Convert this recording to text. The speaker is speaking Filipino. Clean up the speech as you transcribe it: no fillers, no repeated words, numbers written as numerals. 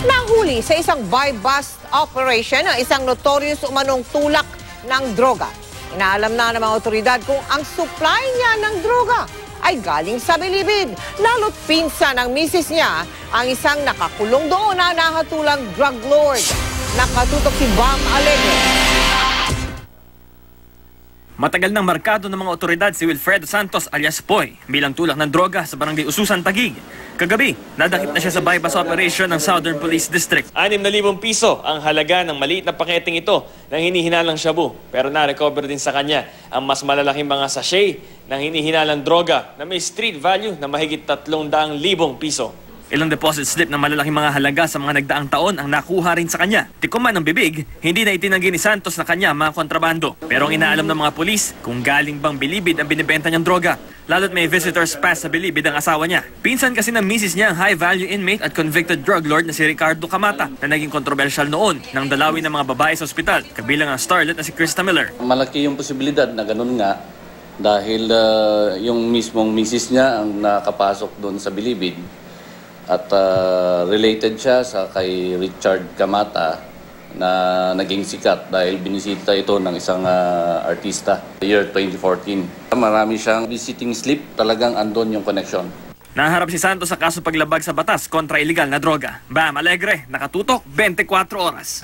Nahuli sa isang buy-bust operation ang isang notorious umanong tulak ng droga. Inaalam na ng mga otoridad kung ang supply niya ng droga ay galing sa bilibid. Lalo't pinsan ng misis niya ang isang nakakulong doon na nahatulang drug lord. Nakatutok si Bam Alegre. Matagal nang markado ng mga otoridad si Wilfredo Santos alias Poy bilang tulak ng droga sa barangay Ususan, Taguig. Kagabi, nadakip na siya sa bypass operation ng Southern Police District. 6,000 piso ang halaga ng maliit na paketeng ito ng hinihinalang shabu. Pero na-recover din sa kanya ang mas malalaking mga sachet ng hinihinalang droga na may street value na mahigit 300,000 piso. Ilang deposit slip ng malalaking mga halaga sa mga nagdaang taon ang nakuha rin sa kanya. Tikuman ng bibig, hindi na itinanggi ni Santos na kanya mga kontrabando. Pero ang inaalam ng mga pulis kung galing bang bilibid ang binibenta niyang droga. Lalo't may visitors pass sa bilibid ang asawa niya. Pinsan kasi ng misis niya ang high-value inmate at convicted drug lord na si Ricardo Camata na naging kontrobersyal noon nang dalawin ng mga babae sa ospital, kabilang ang starlet na si Krista Miller. Malaki yung posibilidad na ganun nga dahil yung mismong misis niya ang nakapasok doon sa bilibid. At related siya sa kay Richard Camata na naging sikat dahil binisita ito ng isang artista year 2014. Marami siyang visiting slip, talagang andon yung connection. Naharap si Santos sa kaso paglabag sa batas kontra iligal na droga. Bam Alegre, nakatutok 24 oras.